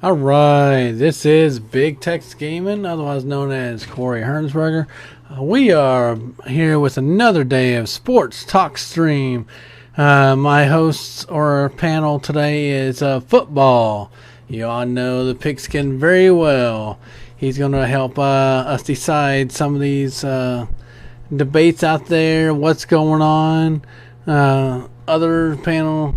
All right, this is Big Tex Gaming, otherwise known as Corey Hernsberger. We are here with another day of Sports Talk Stream. My host or panel today is football. You all know the pigskin very well. He's going to help us decide some of these debates out there, what's going on. Other panels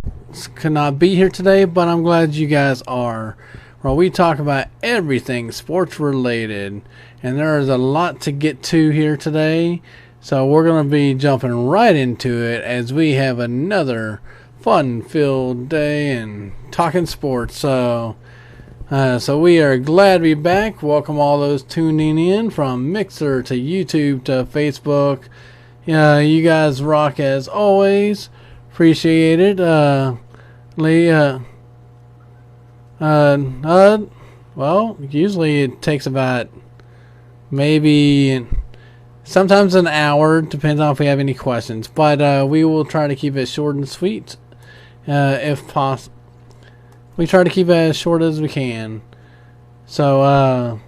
could not be here today, but I'm glad you guys are. Well, we talk about everything sports related, and there is a lot to get to here today. So we're going to be jumping right into it as we have another fun-filled day and talking sports. So we are glad to be back. Welcome all those tuning in from Mixer to YouTube to Facebook. You guys rock as always. Appreciate it. Lee, well, usually it takes about maybe sometimes an hour, depends on if we have any questions. But we will try to keep it short and sweet, if possible. We try to keep it as short as we can. So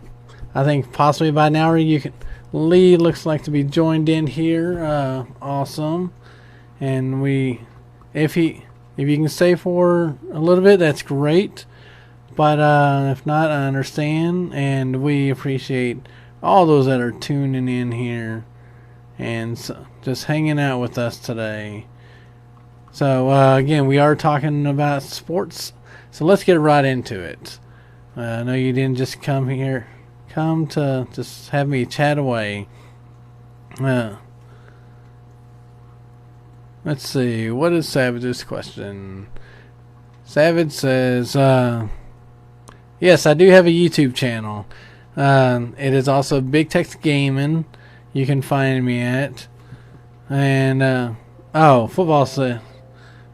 I think possibly about an hour you can. Lee looks like to be joined in here. Awesome, and if you can stay for a little bit, that's great. But if not, I understand, and we appreciate all those that are tuning in here and just hanging out with us today. So again, we are talking about sports, so let's get right into it. I know you didn't just come to just have me chat away. Let's see, what is Savage's question? Savage says, yes, I do have a YouTube channel. It is also Big Tex Gaming. You can find me at. And, football for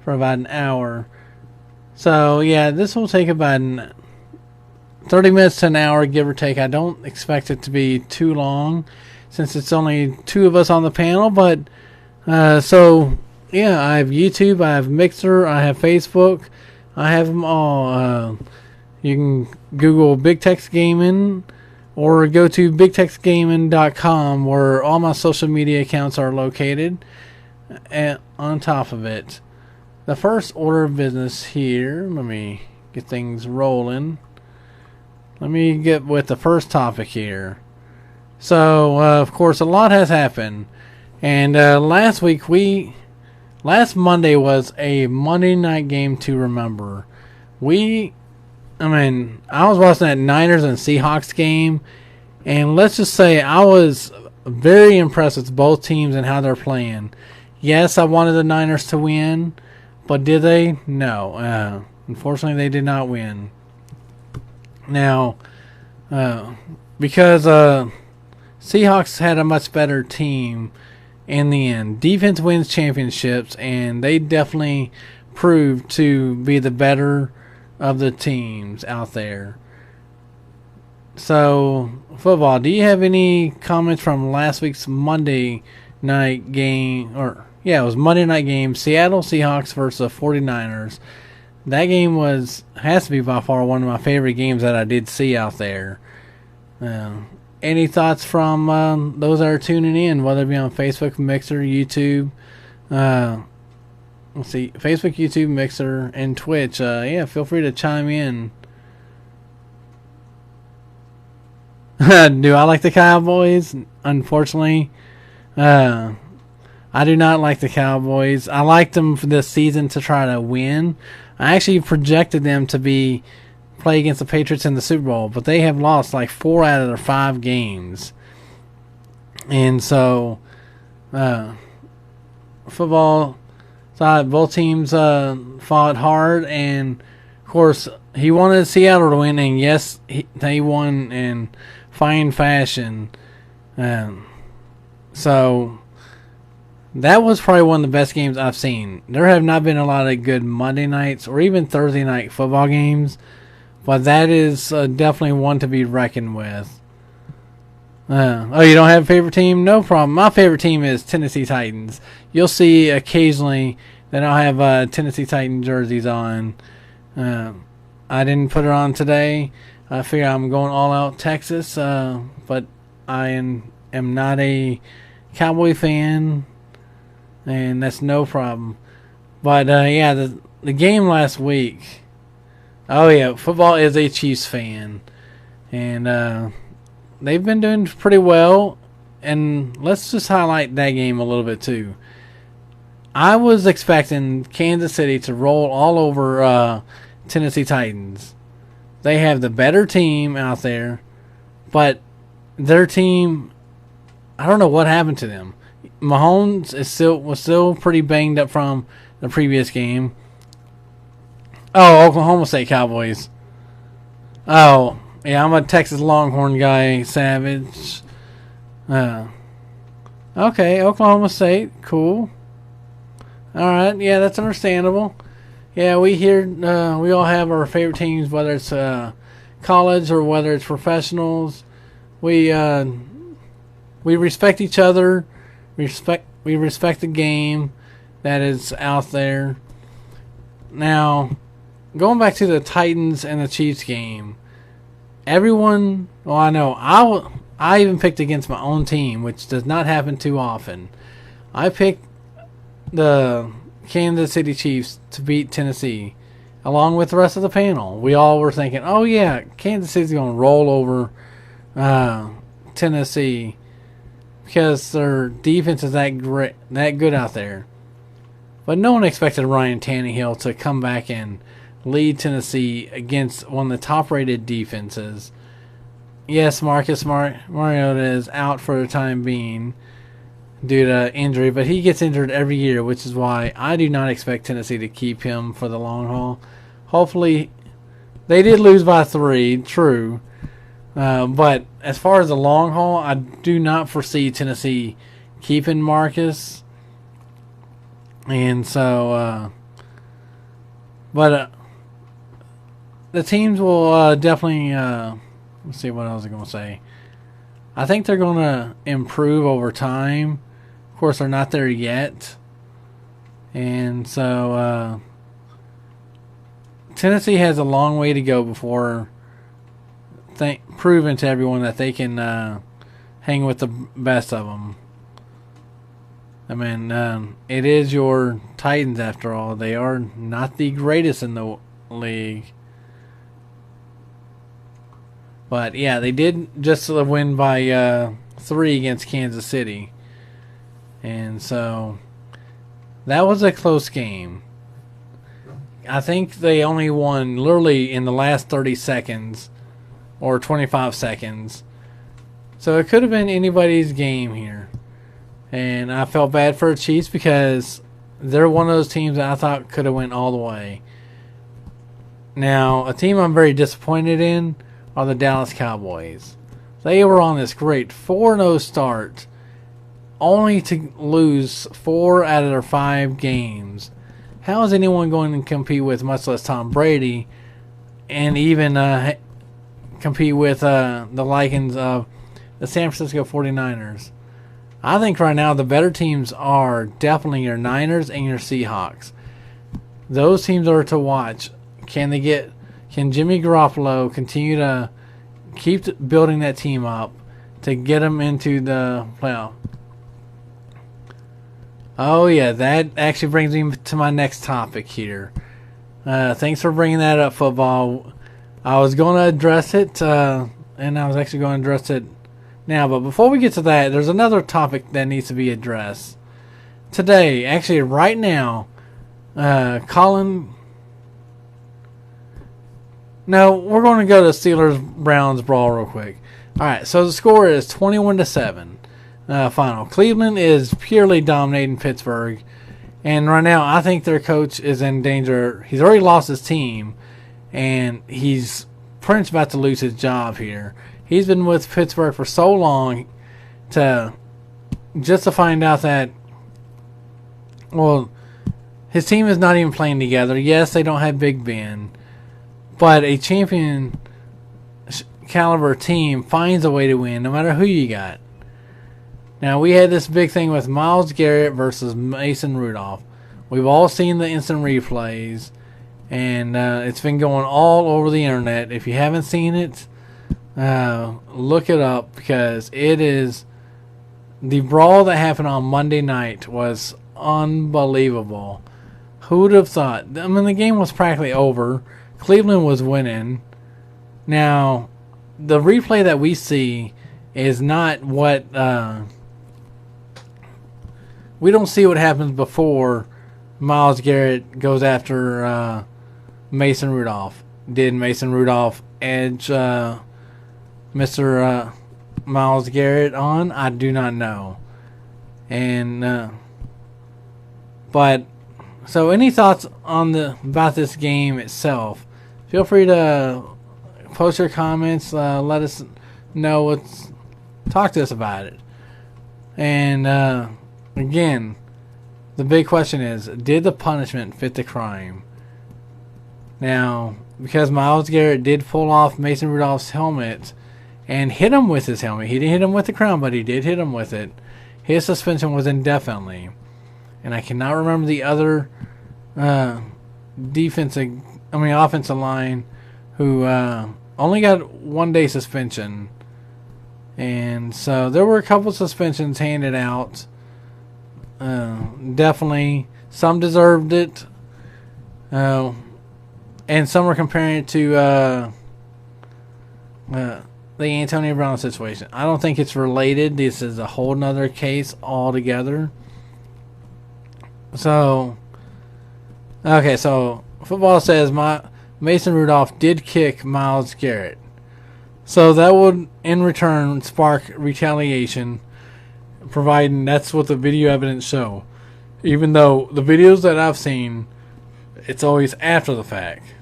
about an hour. So, yeah, this will take about 30 minutes to an hour, give or take. I don't expect it to be too long since it's only two of us on the panel. But, yeah, I have YouTube, I have Mixer, I have Facebook. I have them all. You can Google Big Tex Gaming or go to bigtexgaming.com where all my social media accounts are located. And on top of it, the first order of business here, let me get things rolling. Let me get with the first topic here. So, of course, a lot has happened. And last Monday was a Monday night game to remember. I was watching that Niners and Seahawks game, and let's just say I was very impressed with both teams and how they're playing. Yes, I wanted the Niners to win, but did they? No. Unfortunately, they did not win. Now, because Seahawks had a much better team in the end. Defense wins championships, and they definitely proved to be the better of the teams out there. So, football, do you have any comments from last week's Monday night game? It was Monday night game, Seattle Seahawks versus the 49ers. That game has to be by far one of my favorite games that I did see out there. Any thoughts from those that are tuning in, whether it be on Facebook, Mixer, YouTube? Let's see, Facebook, YouTube, Mixer, and Twitch. Feel free to chime in. Do I like the Cowboys? Unfortunately, I do not like the Cowboys. I liked them for this season to try to win. I actually projected them to play against the Patriots in the Super Bowl, but they have lost like 4 out of their 5 games. And so, football, thought both teams fought hard, and of course he wanted Seattle to win, and yes, they won in fine fashion. So that was probably one of the best games I've seen. There have not been a lot of good Monday nights or even Thursday night football games, but that is definitely one to be reckoned with. You don't have a favorite team? No problem. My favorite team is Tennessee Titans. You'll see occasionally that I'll have Tennessee Titan jerseys on. I didn't put it on today. I figure I'm going all out Texas, but I am not a Cowboy fan, and that's no problem. But yeah, the game last week. Oh yeah, football is a Chiefs fan, and they've been doing pretty well. And let's just highlight that game a little bit too. I was expecting Kansas City to roll all over Tennessee Titans. They have the better team out there, but their team, I don't know what happened to them. Mahomes was still pretty banged up from the previous game. Oh, Oklahoma State Cowboys. Oh, yeah, I'm a Texas Longhorn guy, Savage. Okay, Oklahoma State, cool. All right, yeah, that's understandable. Yeah, we all have our favorite teams, whether it's college or whether it's professionals. We respect each other. We respect the game that is out there. Now, going back to the Titans and the Chiefs game, everyone. Well, I know I even picked against my own team, which does not happen too often. I picked the Kansas City Chiefs to beat Tennessee, along with the rest of the panel. We all were thinking, oh yeah, Kansas City's going to roll over Tennessee because their defense is that good out there. But no one expected Ryan Tannehill to come back and lead Tennessee against one of the top-rated defenses. Yes, Marcus Mariota is out for the time being due to injury, but he gets injured every year, which is why I do not expect Tennessee to keep him for the long haul. Hopefully, they did lose by 3, true. But as far as the long haul, I do not foresee Tennessee keeping Marcus. And so, but the teams will definitely, let's see what I was going to say. I think they're going to improve over time. Of course, they're not there yet. And so, Tennessee has a long way to go before proving to everyone that they can hang with the best of them. I mean, it is your Titans after all. They are not the greatest in the league. But yeah, they did just win by 3 against Kansas City. And so that was a close game. I think they only won literally in the last 30 seconds or 25 seconds. So it could have been anybody's game here. And I felt bad for the Chiefs because they're one of those teams that I thought could have went all the way. Now, a team I'm very disappointed in are the Dallas Cowboys. They were on this great 4-0 start, only to lose 4 out of their 5 games. How is anyone going to compete with, much less Tom Brady, and even compete with the likings of the San Francisco 49ers? I think right now the better teams are definitely your Niners and your Seahawks. Those teams are to watch. Can Jimmy Garoppolo continue to keep building that team up to get them into the playoff? Oh yeah, that actually brings me to my next topic here. Thanks for bringing that up, football. I was going to address it, and I was actually going to address it now. But before we get to that, there's another topic that needs to be addressed. Today, actually right now, Colin... No, we're going to go to Steelers-Browns brawl real quick. All right, so the score is 21-7. Final. Cleveland is purely dominating Pittsburgh, and right now I think their coach is in danger. He's already lost his team, and he's pretty much about to lose his job here. He's been with Pittsburgh for so long to find out that, well, his team is not even playing together. Yes, they don't have Big Ben, but a champion caliber team finds a way to win no matter who you got. Now, we had this big thing with Myles Garrett versus Mason Rudolph. We've all seen the instant replays, and it's been going all over the internet. If you haven't seen it, look it up, because it is the brawl that happened on Monday night was unbelievable. Who would have thought? I mean, the game was practically over. Cleveland was winning. Now, the replay that we see is not what we don't see what happens before Myles Garrett goes after Mason Rudolph. Did Mason Rudolph edge Mr. Myles Garrett on? I do not know. And but so, any thoughts on about this game itself? Feel free to post your comments. Let us know talk to us about it. And again, the big question is, did the punishment fit the crime? Now, because Myles Garrett did pull off Mason Rudolph's helmet and hit him with his helmet. He didn't hit him with the crown, but he did hit him with it. His suspension was indefinitely. And I cannot remember the other offensive line who only got 1-day suspension. And so there were a couple suspensions handed out. Definitely, some deserved it. And some were comparing it to the Antonio Brown situation. I don't think it's related. This is a whole nother case altogether. So, okay, so football says Mason Rudolph did kick Myles Garrett. So that would, in return, spark retaliation, providing that's what the video evidence show. Even though the videos that I've seen, it's always after the fact.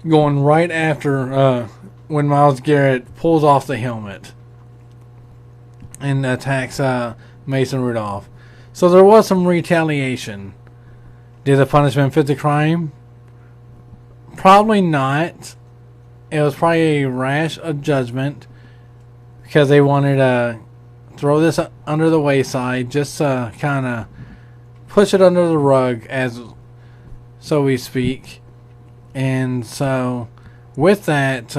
Going right after when Myles Garrett pulls off the helmet and attacks Mason Rudolph. So there was some retaliation. Did the punishment fit the crime? Probably not. It was probably a rash of judgment because they wanted to throw this under the wayside, just kind of push it under the rug, as so we speak. And so, with that,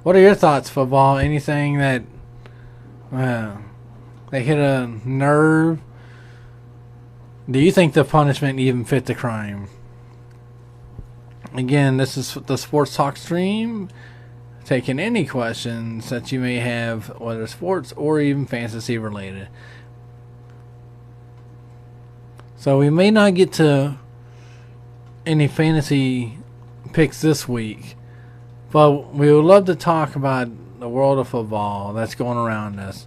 what are your thoughts, football? Anything that they hit a nerve? Do you think the punishment even fit the crime? Again, this is the Sports Talk stream, taking any questions that you may have, whether sports or even fantasy related. So we may not get to any fantasy picks this week, but we would love to talk about the world of football that's going around us.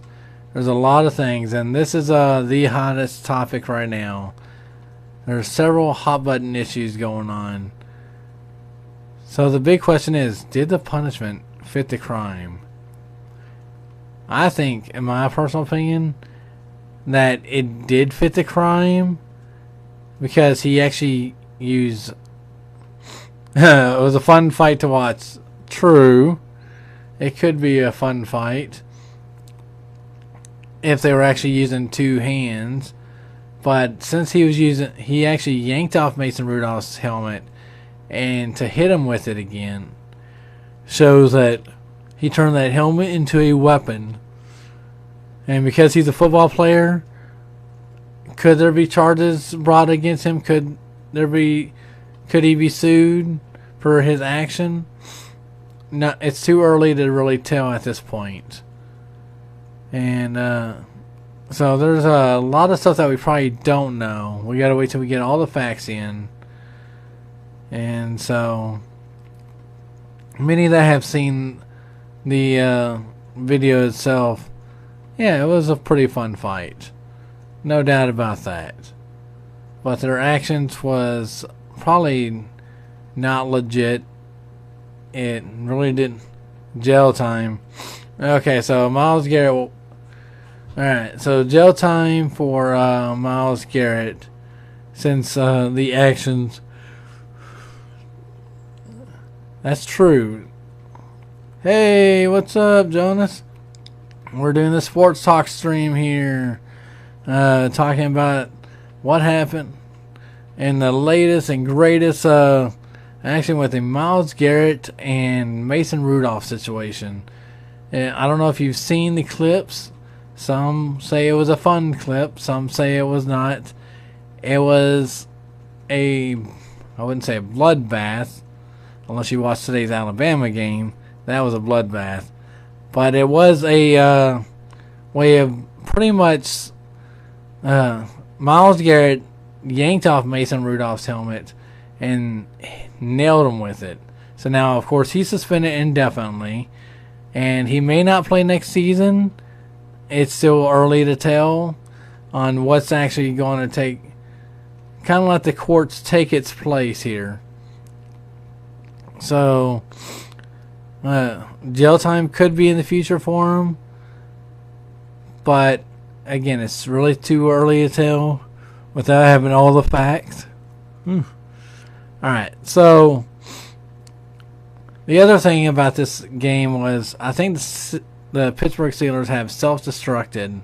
There's a lot of things, and this is the hottest topic right now. There's several hot button issues going on. So the big question is, did the punishment fit the crime? I think, in my personal opinion, that it did fit the crime, because he actually used it was a fun fight to watch. True, it could be a fun fight if they were actually using two hands, but since he actually yanked off Mason Rudolph's helmet, and to hit him with it again shows that he turned that helmet into a weapon. And because he's a football player, could there be charges brought against him? Could he be sued for his action? No, it's too early to really tell at this point. And so there's a lot of stuff that we probably don't know. We gotta wait till we get all the facts in. And so many that have seen the video itself, yeah, it was a pretty fun fight. No doubt about that. But their actions was probably not legit. It really didn't. Jail time. Okay, so Myles Garrett. Alright, so jail time for Myles Garrett, since the actions. That's true. Hey, what's up, Jonas? We're doing the Sports Talk stream here, talking about what happened. in the latest and greatest action with the Myles Garrett and Mason Rudolph situation. And I don't know if you've seen the clips. Some say it was a fun clip. Some say it was not. It was I wouldn't say a bloodbath, unless you watched today's Alabama game. That was a bloodbath. But it was a way of pretty much Myles Garrett yanked off Mason Rudolph's helmet and nailed him with it. So now, of course, he's suspended indefinitely, and he may not play next season. It's still early to tell on what's actually going to take. Kind of let the courts take its place here. So, jail time could be in the future for him. But, again, it's really too early to tell without having all the facts. Alright, so the other thing about this game was I think the Pittsburgh Steelers have self-destructed.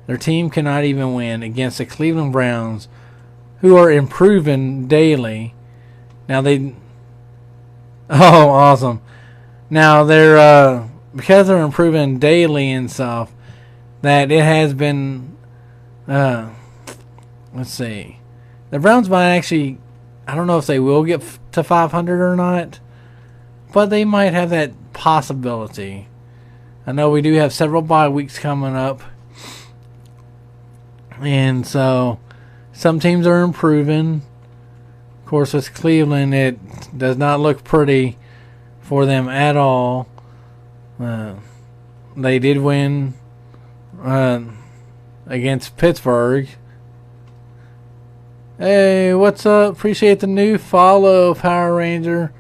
Their team cannot even win against the Cleveland Browns, who are improving daily. Now awesome. Now they're because they're improving daily and stuff, that it has been let's see. The Browns might actually, I don't know if they will get to 500 or not, but they might have that possibility. I know we do have several bye weeks coming up, and so some teams are improving. Of course, with Cleveland, it does not look pretty for them at all. They did win against Pittsburgh. Hey, what's up? Appreciate the new follow, Power Ranger.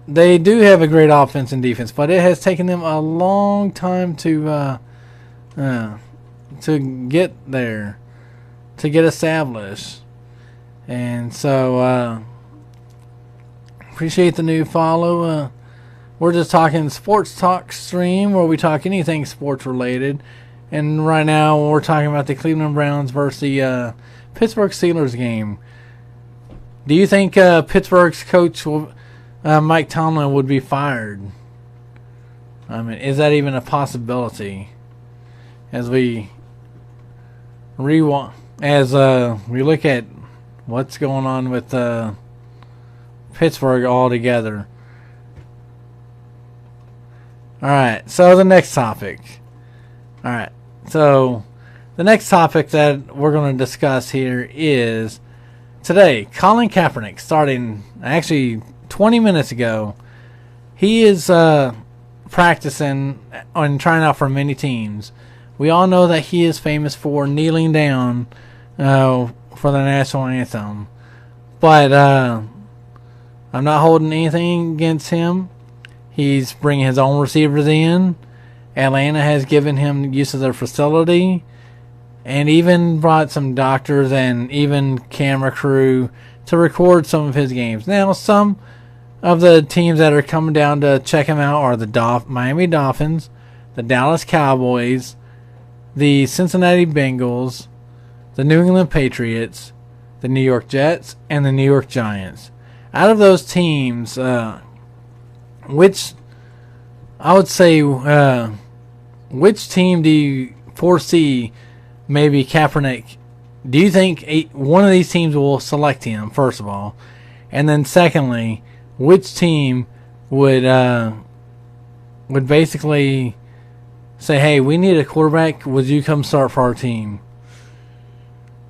They do have a great offense and defense, but it has taken them a long time to get there, to get established. And so, appreciate the new follow. We're just talking sports talk stream where we talk anything sports related. And right now we're talking about the Cleveland Browns versus the Pittsburgh Steelers game. Do you think Pittsburgh's coach, Mike Tomlin, would be fired? I mean, is that even a possibility? As we we look at what's going on with Pittsburgh altogether. All right, so the next topic. All right, so the next topic that we're going to discuss here is today, Colin Kaepernick, starting actually 20 minutes ago, he is practicing and trying out for many teams. We all know that he is famous for kneeling down for the national anthem. But I'm not holding anything against him. He's bringing his own receivers in. Atlanta has given him use of their facility, and even brought some doctors and even camera crew to record some of his games. Now, some of the teams that are coming down to check him out are the Miami Dolphins, the Dallas Cowboys, the Cincinnati Bengals, the New England Patriots, the New York Jets, and the New York Giants. Out of those teams, which I would say, which team do you foresee maybe Kaepernick? Do you think one of these teams will select him, first of all? And then secondly, which team would basically say, hey, we need a quarterback, would you come start for our team?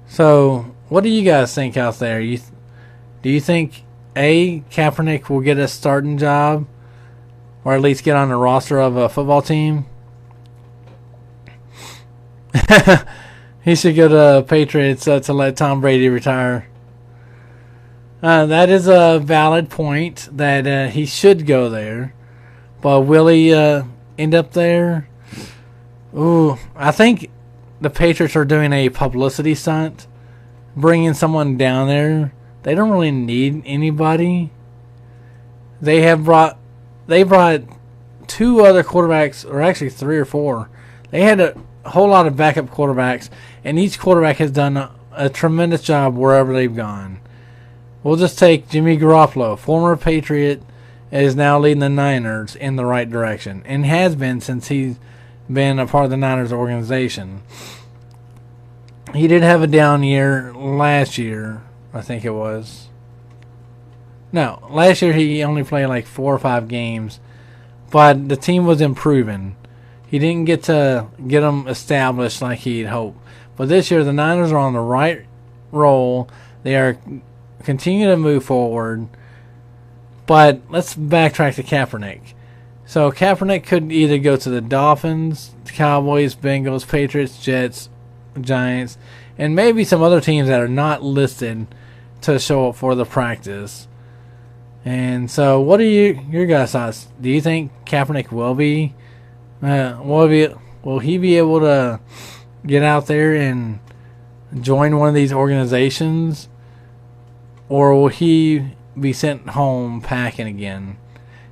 So, what do you guys think out there? Do you think, Kaepernick will get a starting job, or at least get on the roster of a football team? He should go to Patriots to let Tom Brady retire. That is a valid point that he should go there. But will he end up there? Ooh, I think the Patriots are doing a publicity stunt, bringing someone down there. They don't really need anybody. They brought two other quarterbacks, or actually 3 or 4. They had a whole lot of backup quarterbacks, and each quarterback has done a tremendous job wherever they've gone. We'll just take Jimmy Garoppolo, former Patriot, is now leading the Niners in the right direction, and has been since he's been a part of the Niners organization. He did have a down year last year, I think it was. No, last year he only played like 4 or 5 games, but the team was improving. He didn't get to get them established like he'd hoped. But this year the Niners are on the right roll. They are continuing to move forward. But let's backtrack to Kaepernick. So Kaepernick could either go to the Dolphins, Cowboys, Bengals, Patriots, Jets, Giants, and maybe some other teams that are not listed to show up for the practice. And so, what are your guys' thoughts? Do you think Kaepernick will he be able to get out there and join one of these organizations, or will he be sent home packing again?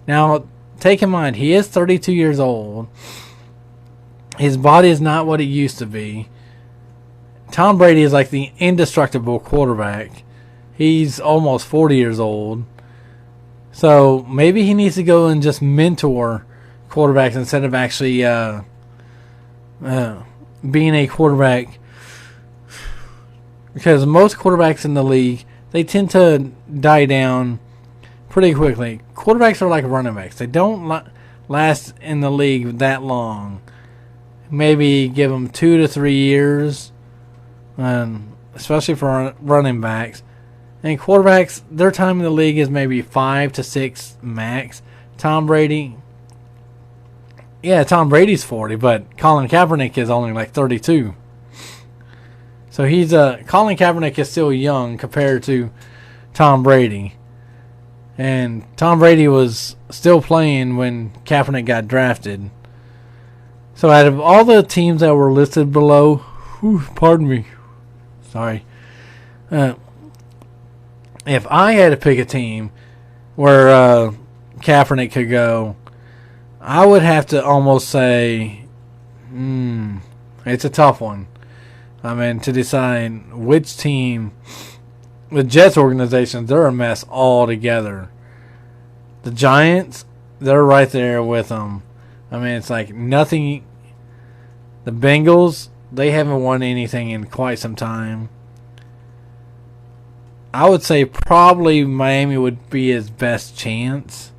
Now, take in mind, he is 32 years old. His body is not what it used to be. Tom Brady is like the indestructible quarterback. He's almost 40 years old. So maybe he needs to go and just mentor quarterbacks instead of actually being a quarterback. Because most quarterbacks in the league, they tend to die down pretty quickly. Quarterbacks are like running backs. They don't last in the league that long. Maybe give them 2 to 3 years, especially for running backs. And quarterbacks, their time in the league is maybe 5 to 6 max. Tom Brady's 40, but Colin Kaepernick is only like 32. So Colin Kaepernick is still young compared to Tom Brady. And Tom Brady was still playing when Kaepernick got drafted. So out of all the teams that were listed below, pardon me, sorry. If I had to pick a team where Kaepernick could go, I would have to almost say, it's a tough one. I mean, to decide which team. The Jets organization, they're a mess altogether. The Giants, they're right there with them. I mean, it's like nothing. The Bengals, they haven't won anything in quite some time. I would say probably Miami would be his best chance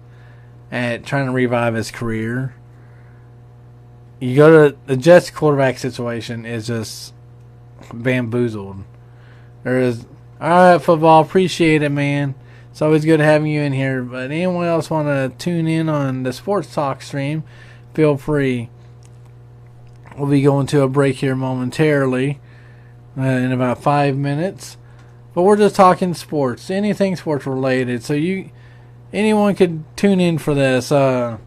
at trying to revive his career. You go to the Jets quarterback situation is just bamboozled. All right, football, appreciate it, man. It's always good having you in here. But anyone else want to tune in on the Sports Talk stream, feel free. We'll be going to a break here momentarily in about 5 minutes. But we're just talking sports, anything sports related. So anyone could tune in for this. Now,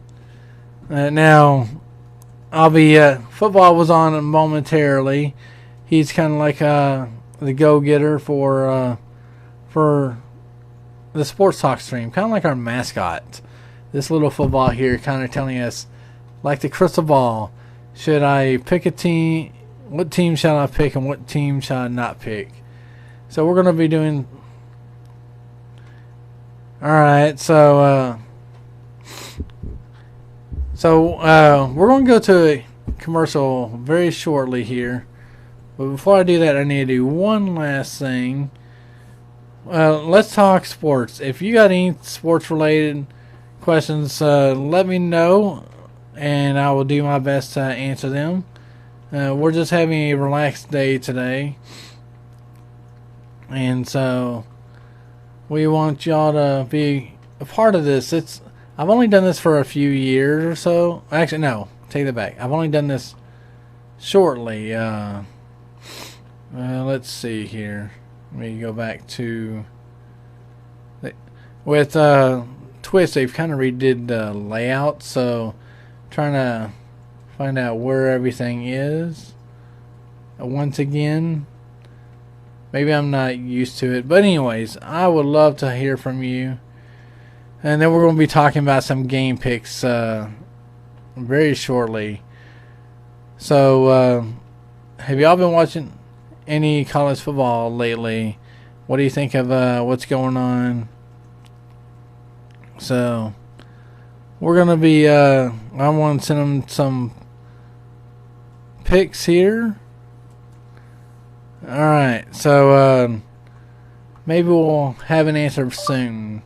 I'll be football was on momentarily. He's kind of like the go-getter for the Sports Talk stream, kind of like our mascot. This little football here, kind of telling us, like the crystal ball, should I pick a team? What team shall I pick, and what team shall I not pick? So we're going to be doing... Alright, so we're going to go to a commercial very shortly here. But before I do that, I need to do one last thing. Let's talk sports. If you got any sports-related questions, let me know, and I will do my best to answer them. We're just having a relaxed day today. And so we want y'all to be a part of this. I've only done this for a few years or so. Actually, no, take that back. I've only done this shortly. Let's see here. Let me go back to... With Twitch, they've kind of redid the layout, so trying to find out where everything is. Once again... Maybe I'm not used to it. But anyways, I would love to hear from you. And then we're going to be talking about some game picks very shortly. So, have y'all been watching any college football lately? What do you think of what's going on? So we're gonna be. I want to send them some picks here. All right, so maybe we'll have an answer soon.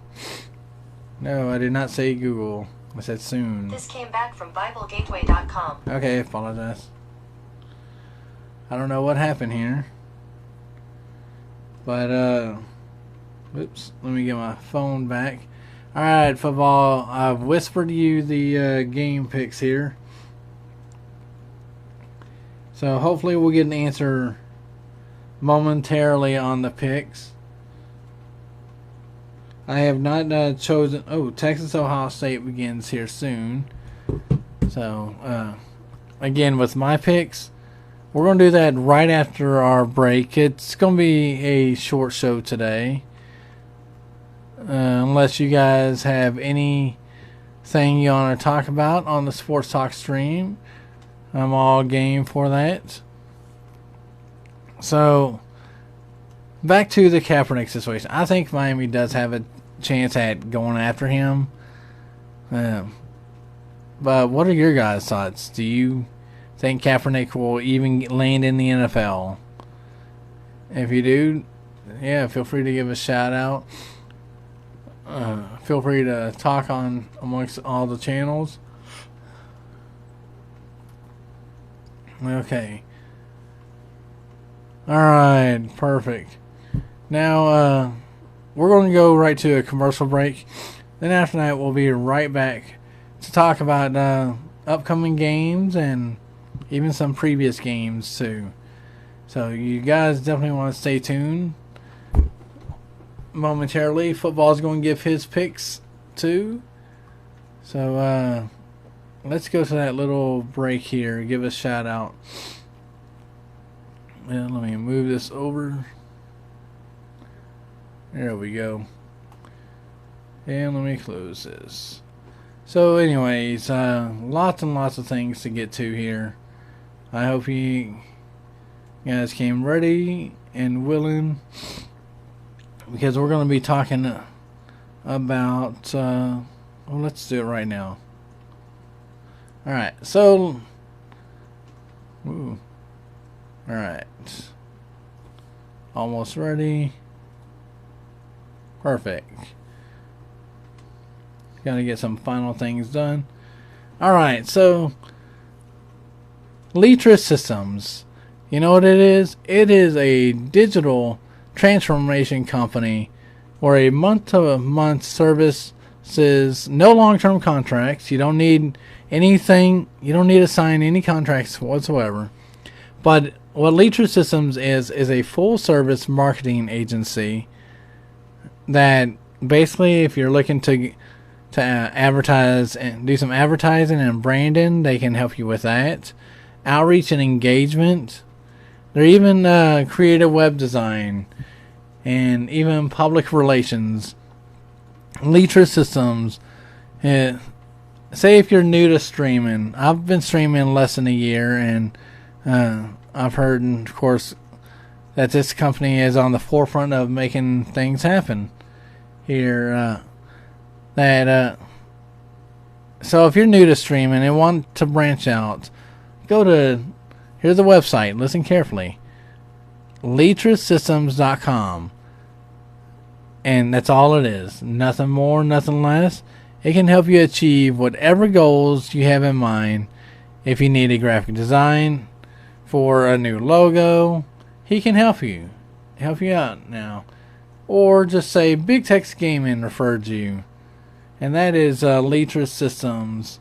No, I did not say Google. I said soon. This came back from BibleGateway.com. Okay, apologize. I don't know what happened here. But, oops, let me get my phone back. Alright, football, I've whispered you the game picks here. So hopefully we'll get an answer momentarily on the picks. I have not chosen... Oh, Texas-Ohio State begins here soon. So, again, with my picks... We're going to do that right after our break. It's going to be a short show today. Unless you guys have anything you want to talk about on the Sports Talk stream. I'm all game for that. So, back to the Kaepernick situation. I think Miami does have a chance at going after him. But what are your guys' thoughts? Do you think Kaepernick will even land in the NFL? If you do, yeah, feel free to give a shout out. Feel free to talk on amongst all the channels. Okay. Alright, perfect. Now, we're going to go right to a commercial break. Then after that, we'll be right back to talk about upcoming games and even some previous games too. So you guys definitely want to stay tuned. Momentarily, football's going to give his picks too. So let's go to that little break here. Give a shout out. And let me move this over. There we go. And let me close this. So anyways, lots and lots of things to get to here. I hope you guys came ready and willing, because we're going to be talking about, well, let's do it right now. Alright, so, alright, almost ready. Perfect. Gotta get some final things done. Alright, so Litris Systems. You know what it is? It is a digital transformation company where a month-to-month services, no long-term contracts. You don't need anything. You don't need to sign any contracts whatsoever. But what Litris Systems is a full-service marketing agency that basically, if you're looking to advertise and do some advertising and branding, they can help you with that. Outreach and engagement. They're even creative web design and even public relations. Litris Systems. Say if you're new to streaming. I've been streaming less than a year, and I've heard, of course, that this company is on the forefront of making things happen here. So if you're new to streaming and want to branch out, go to, here's the website, listen carefully, LitrisSystems.com, and that's all it is, nothing more, nothing less. It can help you achieve whatever goals you have in mind. If you need a graphic design for a new logo, he can help you out now. Or just say Big Tex Gaming referred you, and that is Litris Systems.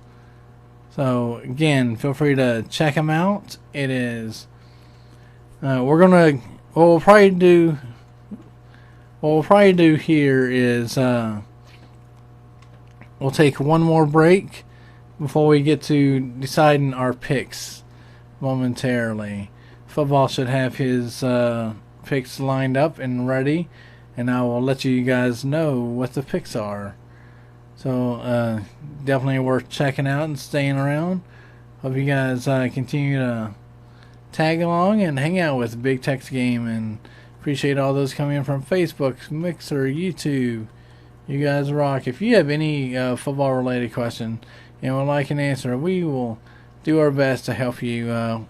So again, feel free to check them out. It is what we'll probably do here is we'll take one more break before we get to deciding our picks momentarily. Football should have his picks lined up and ready, and I will let you guys know what the picks are. So definitely worth checking out and staying around. Hope you guys continue to tag along and hang out with Big Tex Gaming. Appreciate all those coming in from Facebook, Mixer, YouTube. You guys rock. If you have any football related question and would like an answer, we will do our best to help you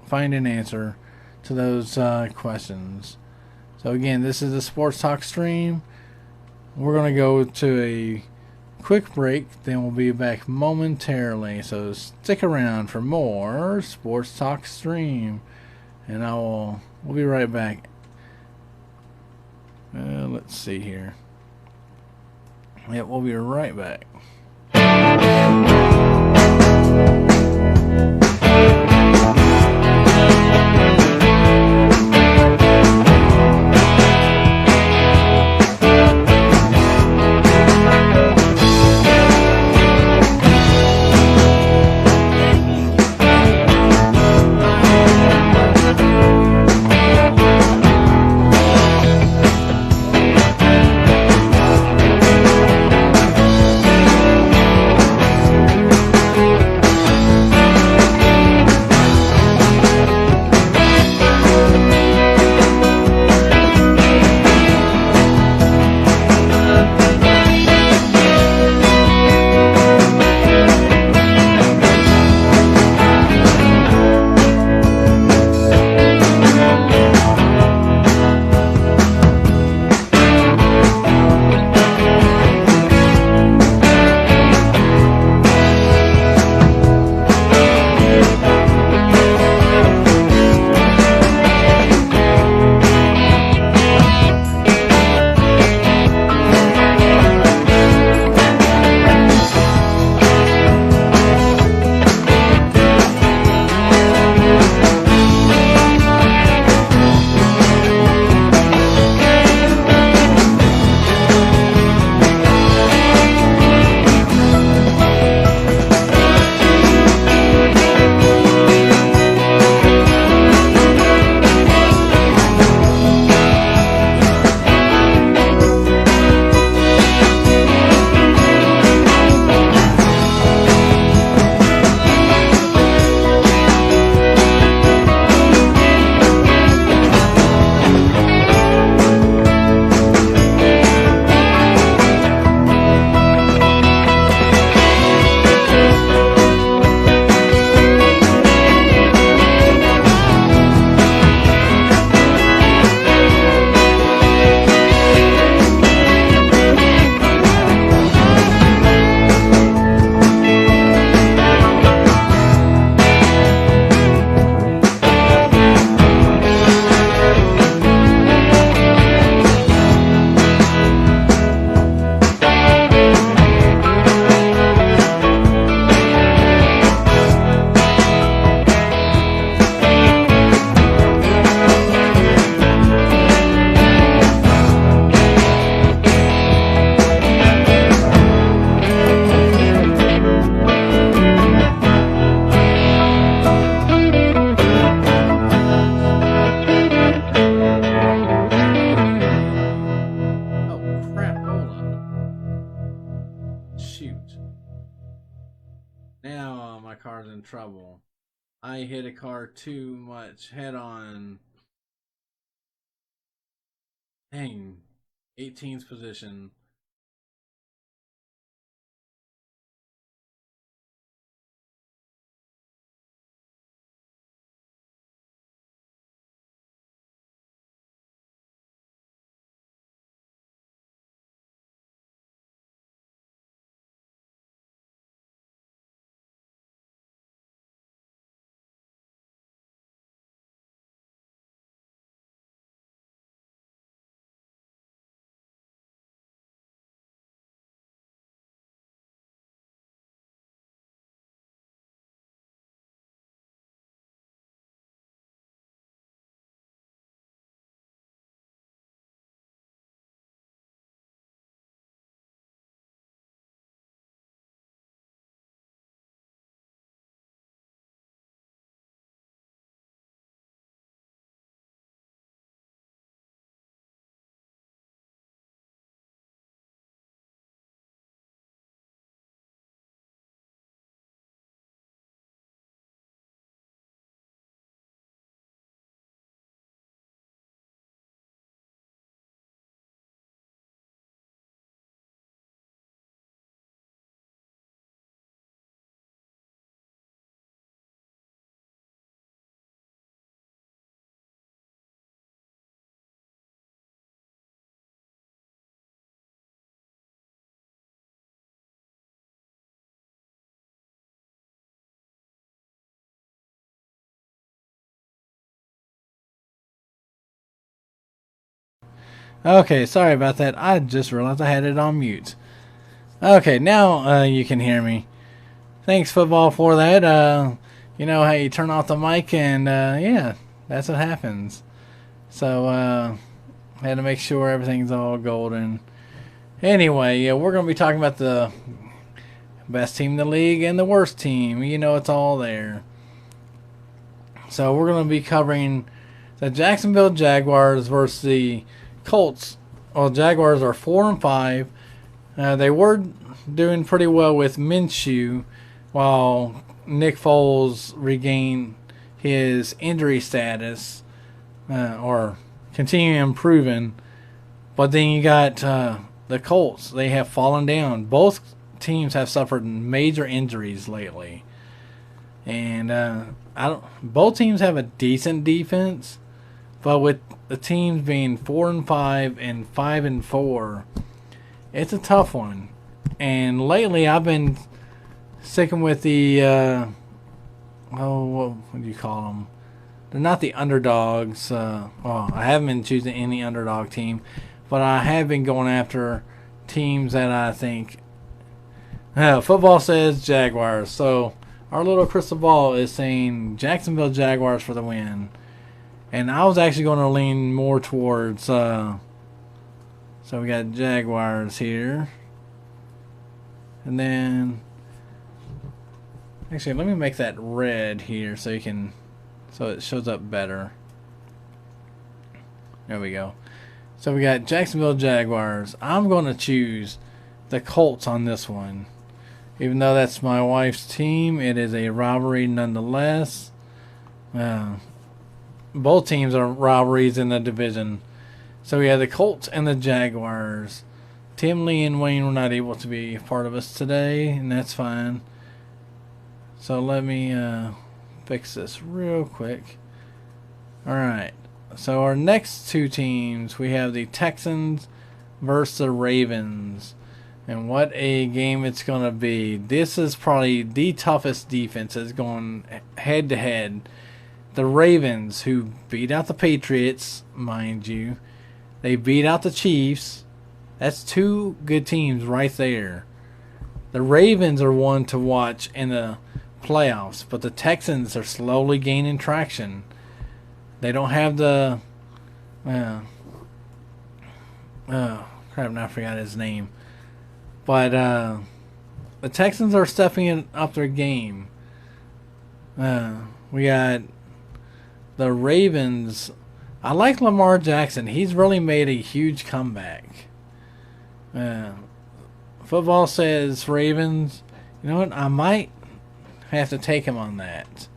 find an answer to those questions. So again, this is the Sports Talk stream. We're going to go to a quick break, then we'll be back momentarily. So stick around for more Sports Talk stream, and we'll be right back. Let's see here. Yep, we'll be right back. Now my car's in trouble. I hit a car too much head on. Dang. 18th position. Okay, sorry about that. I just realized I had it on mute. Okay, now you can hear me. Thanks, football, for that. You know how you turn off the mic, and yeah, that's what happens. So, I had to make sure everything's all golden. Anyway, yeah, we're going to be talking about the best team in the league and the worst team. You know, it's all there. So, we're going to be covering the Jacksonville Jaguars versus the Colts. Well, Jaguars are 4-5. They were doing pretty well with Minshew, while Nick Foles regained his injury status, or continuing improving. But then you got the Colts. They have fallen down. Both teams have suffered major injuries lately, and both teams have a decent defense, but with the teams being 4-5 and 5-4, it's a tough one. And lately, I've been sticking with the what do you call them? They're not the underdogs. I haven't been choosing any underdog team, but I have been going after teams that I think. Football says Jaguars, so our little crystal ball is saying Jacksonville Jaguars for the win. And I was actually going to lean more towards. So we got Jaguars here, and then. Actually, let me make that red here so it shows up better. There we go. So we got Jacksonville Jaguars. I'm going to choose the Colts on this one. Even though that's my wife's team, it is a rivalry nonetheless. Both teams are rivalries in the division. So we have the Colts and the Jaguars. Tim, Lee, and Wayne were not able to be a part of us today, and that's fine. So let me fix this real quick. Alright, so our next two teams, we have the Texans versus the Ravens. And what a game it's going to be. This is probably the toughest defenses going head to head. The Ravens, who beat out the Patriots, mind you. They beat out the Chiefs. That's two good teams right there. The Ravens are one to watch in the playoffs, but the Texans are slowly gaining traction. They don't have the crap, now I forgot his name. But the Texans are stepping up their game. We got the Ravens. I like Lamar Jackson. He's really made a huge comeback. Football says Ravens. You know what? I might have to take him on that.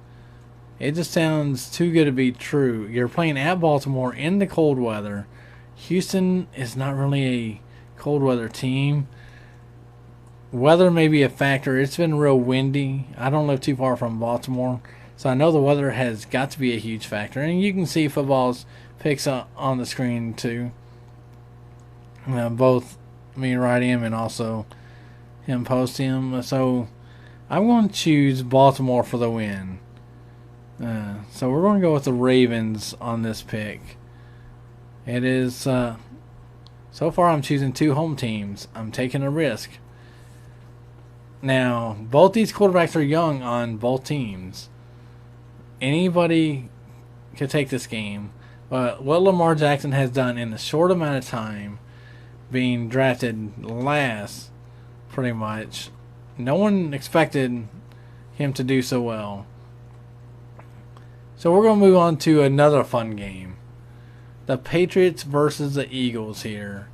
It just sounds too good to be true. You're playing at Baltimore in the cold weather. Houston is not really a cold weather team. Weather may be a factor. It's been real windy. I don't live too far from Baltimore, so I know the weather has got to be a huge factor. And you can see football's picks on the screen too. Both me writing him and also him posting him. So I'm going to choose Baltimore for the win. So we're going to go with the Ravens on this pick. It is, so far I'm choosing two home teams. I'm taking a risk. Now, both these quarterbacks are young on both teams. Anybody could take this game. But what Lamar Jackson has done in a short amount of time, being drafted last, pretty much, no one expected him to do so well. So we're going to move on to another fun game. The Patriots versus the Eagles here.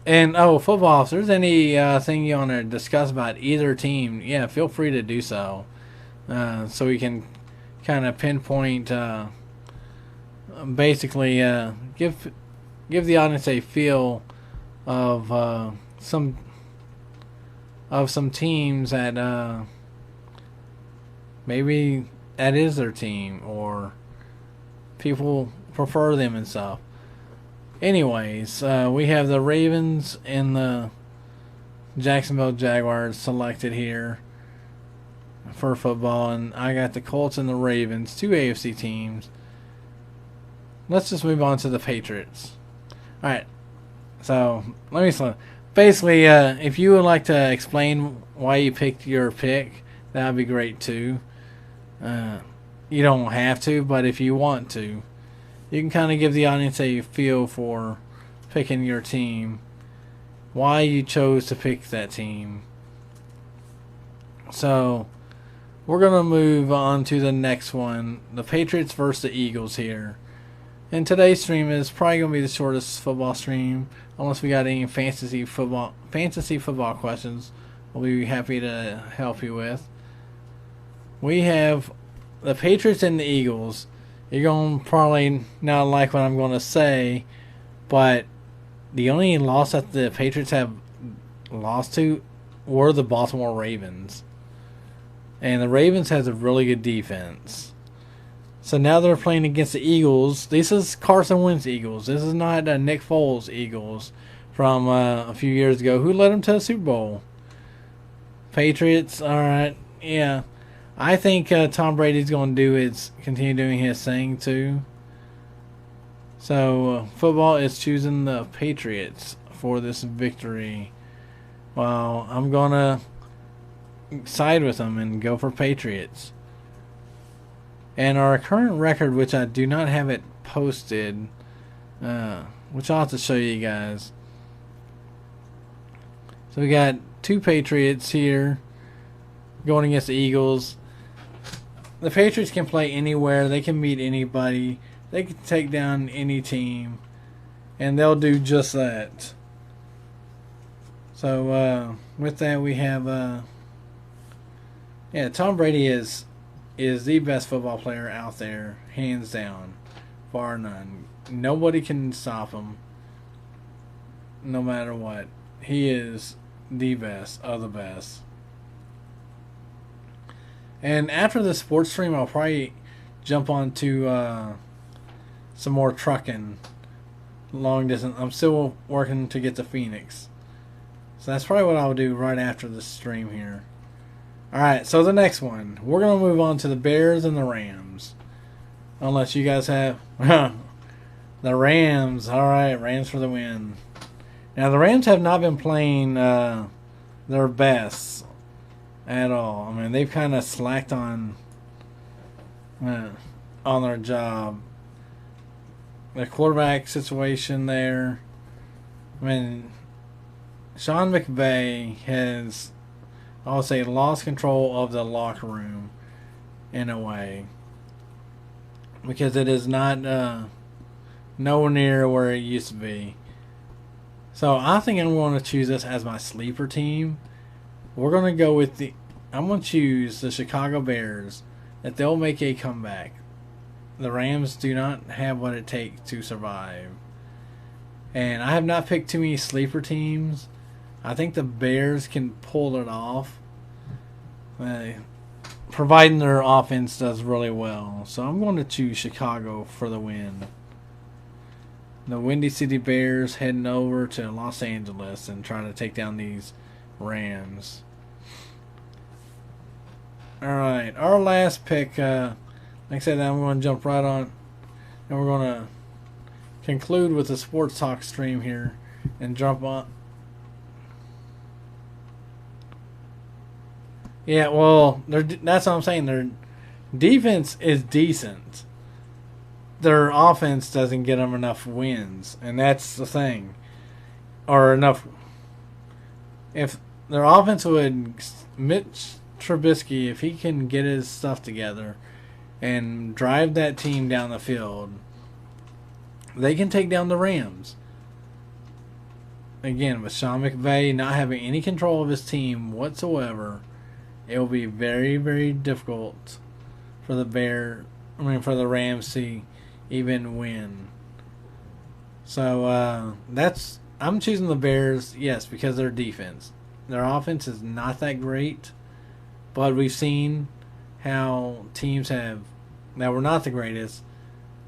And, football, if there's any thing you want to discuss about either team, yeah, feel free to do so. So we can kind of pinpoint, basically, give the audience a feel of some teams that maybe that is their team, or people prefer them and stuff. Anyways, we have the Ravens and the Jacksonville Jaguars selected here for football, and I got the Colts and the Ravens, two AFC teams. Let's just move on to the Patriots. All right. So let me slow. Basically, if you would like to explain why you picked your pick, that would be great too. You don't have to, but if you want to, you can kind of give the audience a feel for picking your team, why you chose to pick that team. So we're gonna move on to the next one: the Patriots versus the Eagles here. And today's stream is probably gonna be the shortest football stream, unless we got any fantasy football questions. We'll be happy to help you with. We have the Patriots and the Eagles. You're gonna probably not like what I'm gonna say, but the only loss that the Patriots have lost to were the Baltimore Ravens. And the Ravens has a really good defense. So now they're playing against the Eagles. This is Carson Wentz Eagles. This is not Nick Foles Eagles from a few years ago who led them to the Super Bowl. Patriots, all right, yeah. I think Tom Brady's going to do is continue doing his thing too. So football is choosing the Patriots for this victory. Well, I'm going to side with them and go for Patriots. And our current record, which I do not have it posted, which I'll have to show you guys. So we got 2 Patriots here going against the Eagles. The Patriots can play anywhere. They can beat anybody. They can take down any team. And they'll do just that. So with that we have Tom Brady is the best football player out there, hands down, bar none. Nobody can stop him, no matter what. He is the best of the best. And after the sports stream, I'll probably jump onto some more trucking, long distance. I'm still working to get to Phoenix, so that's probably what I'll do right after the stream here. Alright, so the next one. We're going to move on to the Bears and the Rams. Unless you guys have... the Rams. Alright, Rams for the win. Now, the Rams have not been playing their best at all. I mean, they've kind of slacked on their job. The quarterback situation there. I mean, Sean McVay has... I'll say lost control of the locker room in a way, because it is not nowhere near where it used to be. So I think I'm going to choose this as my sleeper team. We're going to go with I'm going to choose the Chicago Bears, that they'll make a comeback. The Rams do not have what it takes to survive. And I have not picked too many sleeper teams. I think the Bears can pull it off, providing their offense does really well. So I'm going to choose Chicago for the win. The Windy City Bears heading over to Los Angeles and trying to take down these Rams. Alright, our last pick, like I said, I'm going to jump right on, and we're going to conclude with the Sports Talk stream here and jump on. Yeah, well, that's what I'm saying. Their defense is decent. Their offense doesn't get them enough wins, and that's the thing. Or enough. If their offense would... Mitch Trubisky, if he can get his stuff together and drive that team down the field, they can take down the Rams. Again, with Sean McVay not having any control of his team whatsoever, it will be very, very difficult for for the Rams to even win. So I'm choosing the Bears, yes, because of their defense. Their offense is not that great, but we've seen how teams that were not the greatest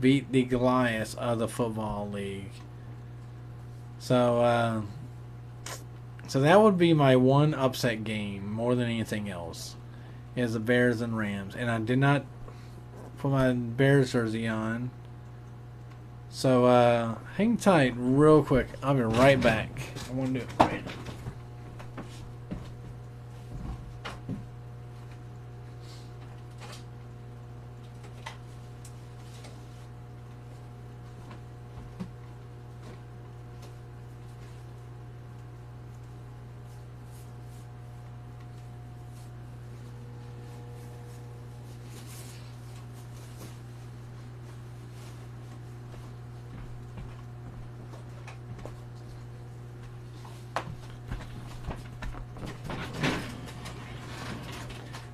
beat the Goliaths of the football league. So that would be my one upset game more than anything else, is the Bears and Rams. And I did not put my Bears jersey on. So hang tight real quick. I'll be right back. I want to do it right now.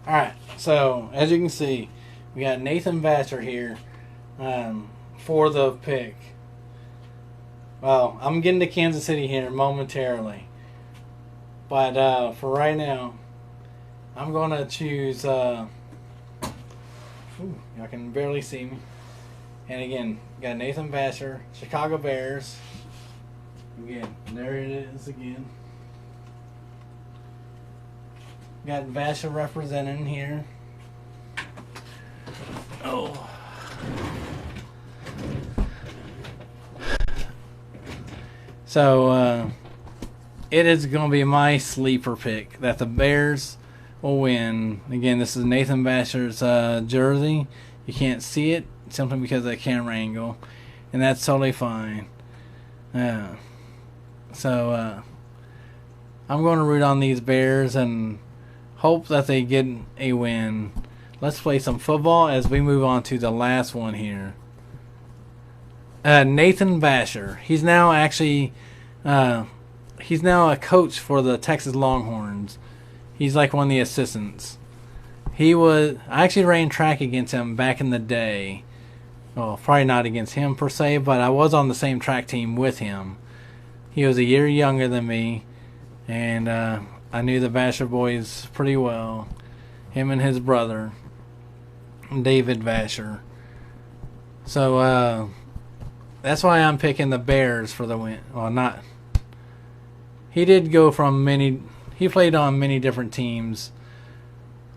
Alright, so as you can see, we got Nathan Vassar here for the pick. Well, I'm getting to Kansas City here momentarily. But for right now, I'm going to choose... y'all can barely see me. And again, got Nathan Vassar, Chicago Bears. Again, there it is again. Got Vassar representing here. Oh. So, it is going to be my sleeper pick that the Bears will win. Again, this is Nathan Vassar's jersey. You can't see it simply because of the camera angle, and that's totally fine. So, I'm going to root on these Bears and hope that they get a win. Let's play some football as we move on to the last one here. Nathan Vassar. He's now actually he's now a coach for the Texas Longhorns. He's like one of the assistants. I actually ran track against him back in the day. Well, probably not against him per se, but I was on the same track team with him. He was a year younger than me, and I knew the Vassar boys pretty well. Him and his brother, David Vassar. So, that's why I'm picking the Bears for the win. Well, not... He did go from many... He played on many different teams.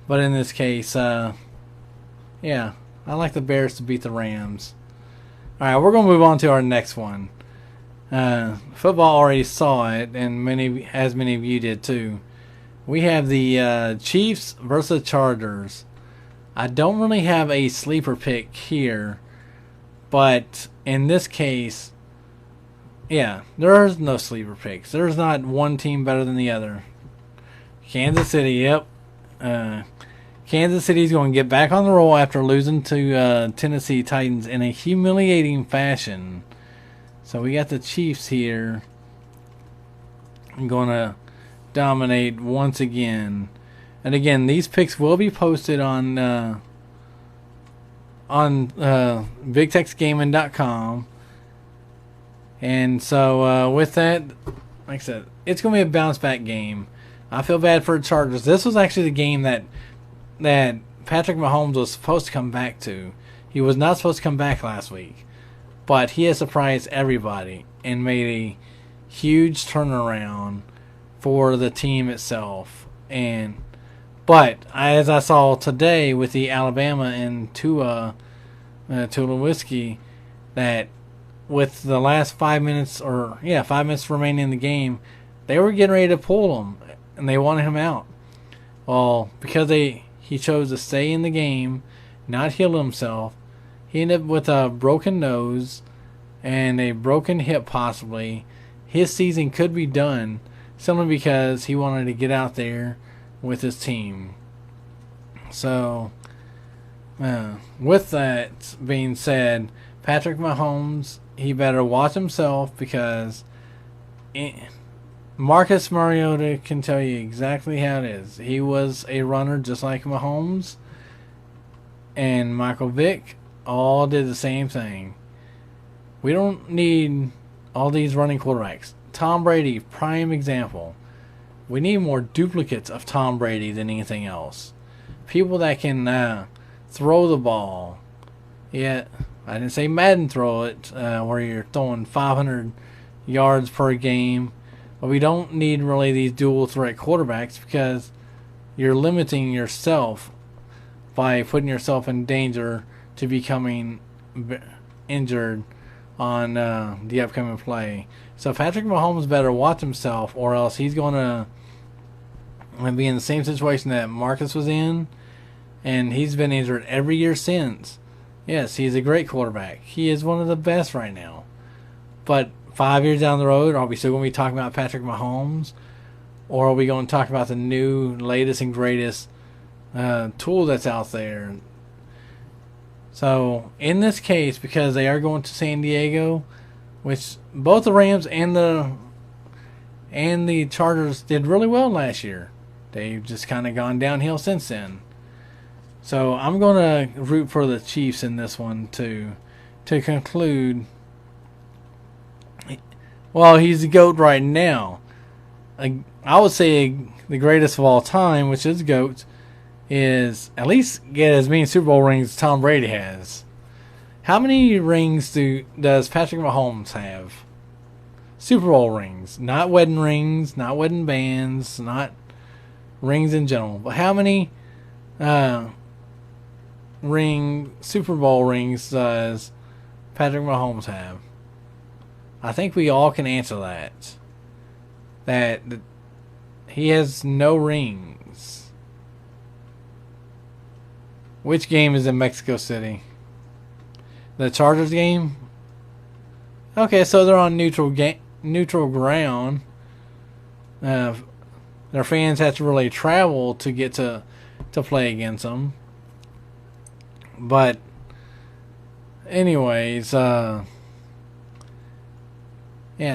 But in this case, yeah, I like the Bears to beat the Rams. Alright, we're going to move on to our next one. Football already saw it, and as many of you did too. We have the Chiefs versus Chargers. I don't really have a sleeper pick here, but in this case, yeah, there's no sleeper picks. There's not one team better than the other. Kansas City, yep. Kansas City's going to get back on the roll after losing to Tennessee Titans in a humiliating fashion. So we got the Chiefs here. I'm going to dominate once again. And again, these picks will be posted on BigTexGaming.com. And so with that, like I said, it's going to be a bounce back game. I feel bad for the Chargers. This was actually the game that Patrick Mahomes was supposed to come back to. He was not supposed to come back last week. But he has surprised everybody and made a huge turnaround for the team itself. But as I saw today with the Alabama and Tulowitzki, that with the last 5 minutes 5 minutes remaining in the game, they were getting ready to pull him and they wanted him out. Well, because he chose to stay in the game, not heal himself. He ended up with a broken nose and a broken hip possibly. His season could be done simply because he wanted to get out there with his team. So, with that being said, Patrick Mahomes, he better watch himself because Marcus Mariota can tell you exactly how it is. He was a runner just like Mahomes, and Michael Vick all did the same thing. We don't need all these running quarterbacks. Tom Brady, prime example. We need more duplicates of Tom Brady than anything else. People that can throw the ball. Yeah, I didn't say Madden throw it, where you're throwing 500 yards per game. But we don't need really these dual threat quarterbacks because you're limiting yourself by putting yourself in danger to becoming injured on the upcoming play. So Patrick Mahomes better watch himself, or else he's going to be in the same situation that Marcus was in, and he's been injured every year since. Yes, he's a great quarterback. He is one of the best right now. But 5 years down the road, are we still going to be talking about Patrick Mahomes? Or are we going to talk about the new, latest, and greatest tool that's out there? So, in this case, because they are going to San Diego, which both the Rams and the Chargers did really well last year. They've just kind of gone downhill since then. So, I'm going to root for the Chiefs in this one, too. To conclude, well, he's the GOAT right now. I would say the greatest of all time, which is GOAT, is at least get as many Super Bowl rings as Tom Brady has. How many rings does Patrick Mahomes have? Super Bowl rings. Not wedding rings, not wedding bands, not rings in general. But how many Super Bowl rings does Patrick Mahomes have? I think we all can answer that. That he has no rings. Which game is in Mexico City? The Chargers game? Okay, so they're on neutral ground. Their fans have to really travel to get to play against them. But anyways, yeah,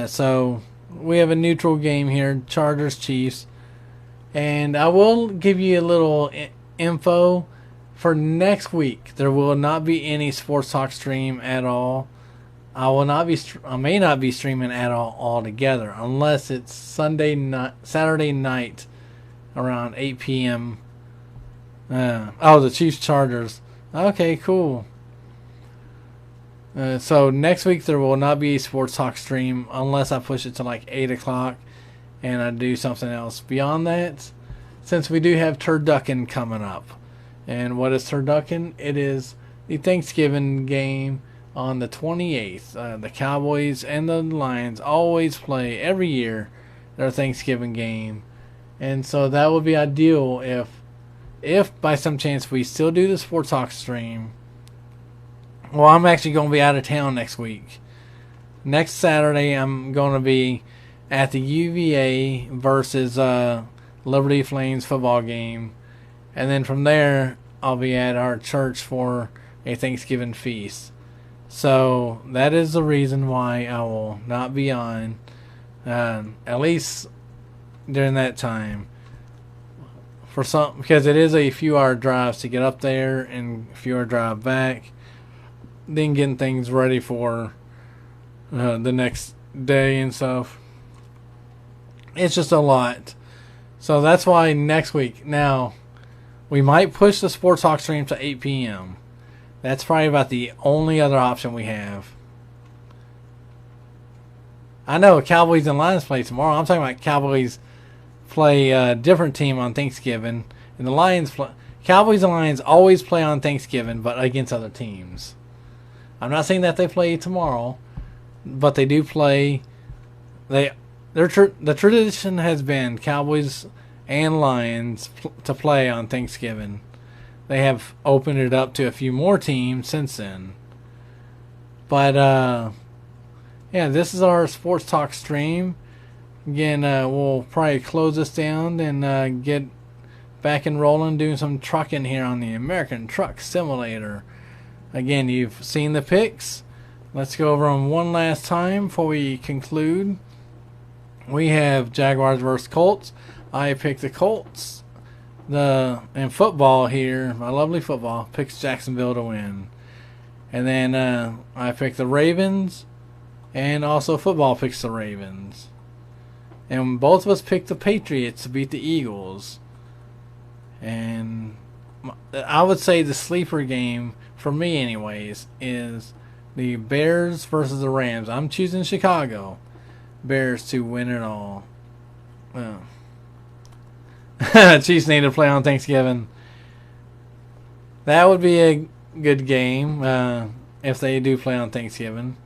so we have a neutral game here, Chargers Chiefs, and I will give you a little info for next week. There will not be any Sports Talk stream at all. I may not be streaming at all altogether, unless it's Saturday night around 8 p.m. The Chiefs Chargers. Okay, cool. So next week there will not be a Sports Talk stream unless I push it to like 8 o'clock and I do something else. Beyond that, since we do have Turducken coming up. And what is Turducken? It is the Thanksgiving game on the 28th. The Cowboys and the Lions always play every year their Thanksgiving game. And so that would be ideal if by some chance we still do the Sports Talk stream. Well, I'm actually going to be out of town next week. Next Saturday, I'm going to be at the UVA versus Liberty Flames football game. And then from there, I'll be at our church for a Thanksgiving feast. So that is the reason why I will not be on, at least during that time. Because it is a few hour drive to get up there and a few hour drive back. Then getting things ready for the next day and stuff. It's just a lot. So that's why next week. Now, we might push the Sports Talk stream to 8 p.m. That's probably about the only other option we have. I know Cowboys and Lions play tomorrow. I'm talking about Cowboys play a different team on Thanksgiving. And the Cowboys and Lions always play on Thanksgiving, but against other teams. I'm not saying that they play tomorrow, but they do play. The tradition has been Cowboys and Lions to play on Thanksgiving. They have opened it up to a few more teams since then. But yeah, this is our Sports Talk stream. Again, we'll probably close this down and get back and rolling, doing some trucking here on the American Truck Simulator. Again, you've seen the picks. Let's go over them one last time before we conclude. We have Jaguars versus Colts. I picked the Colts. In football here, my lovely football, picks Jacksonville to win. And then I picked the Ravens. And also football picks the Ravens. And both of us picked the Patriots to beat the Eagles. And I would say the sleeper game, for me anyways, is the Bears versus the Rams. I'm choosing Chicago Bears to win it all. Well, Chiefs need to play on Thanksgiving. That would be a good game if they do play on Thanksgiving.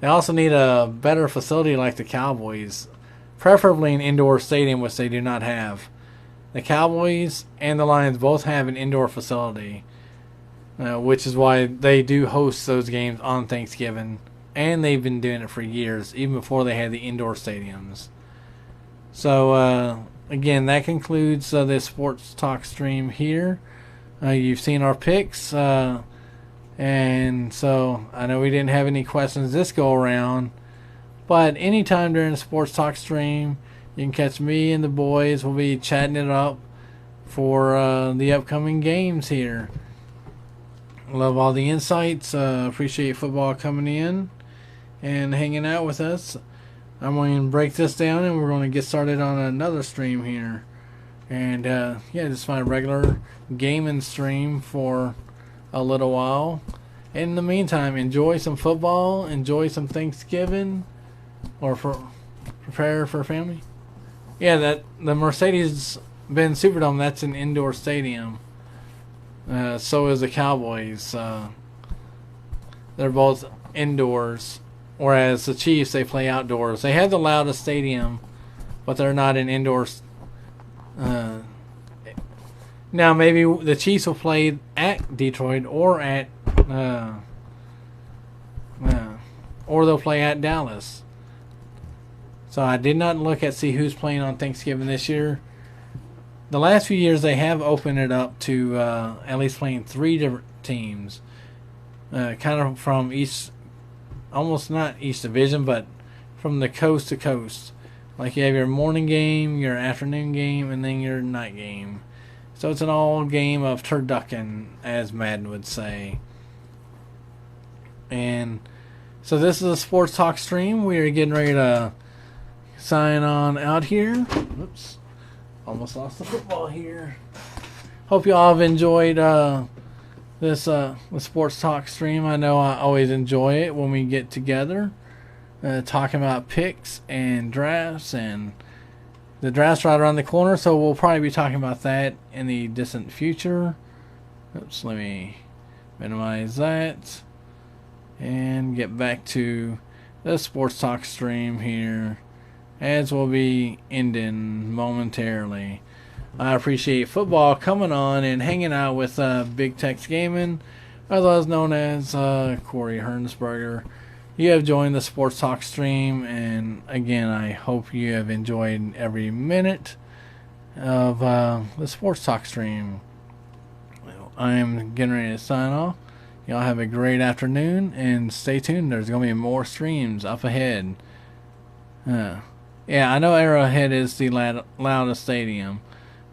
They also need a better facility like the Cowboys, preferably an indoor stadium, which they do not have. The Cowboys and the Lions both have an indoor facility, which is why they do host those games on Thanksgiving, and they've been doing it for years, even before they had the indoor stadiums. So, again, that concludes this sports talk stream here. You've seen our picks, and so I know we didn't have any questions this go around, but anytime during the sports talk stream, you can catch me and the boys. We'll be chatting it up for the upcoming games here. Love all the insights. Appreciate football coming in and hanging out with us. I'm going to break this down and we're going to get started on another stream here. And just my regular gaming stream for a little while. In the meantime, enjoy some football, enjoy some Thanksgiving, or prepare for family. Yeah, that the Mercedes-Benz Superdome, that's an indoor stadium. So is the Cowboys. They're both indoors, whereas the Chiefs, they play outdoors. They have the loudest stadium, but they're not an indoor. Now maybe the Chiefs will play at Detroit or at, or they'll play at Dallas. So I did not look at see who's playing on Thanksgiving this year. The last few years they have opened it up to at least playing 3 different teams, kind of from each, almost not each division, but from the coast to coast. Like you have your morning game, your afternoon game, and then your night game. So it's an all game of turducken, as Madden would say. And so this is a sports talk stream. We are getting ready to sign on out here. Oops. Almost lost the football here. Hope you all have enjoyed this the sports talk stream. I know I always enjoy it when we get together, talking about picks and drafts, and the draft's right around the corner, so we'll probably be talking about that in the distant future. Oops, let me minimize that and get back to the sports talk stream here, as we'll be ending momentarily. I appreciate football coming on and hanging out with Big Tex Gaming, otherwise known as Corey Hernsberger. You have joined the Sports Talk stream, and again, I hope you have enjoyed every minute of the Sports Talk stream. I am getting ready to sign off. Y'all have a great afternoon, and stay tuned. There's going to be more streams up ahead. Yeah, I know Arrowhead is the loudest stadium,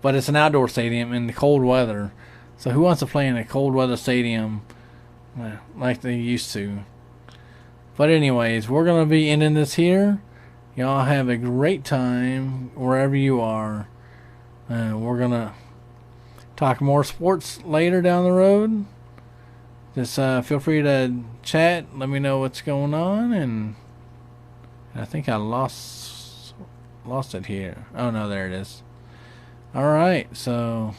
but it's an outdoor stadium in the cold weather. So who wants to play in a cold weather stadium like they used to? But anyways, we're going to be ending this here. Y'all have a great time wherever you are. We're going to talk more sports later down the road. Just feel free to chat. Let me know what's going on. And I think I lost it here. Oh, no, there it is. All right, so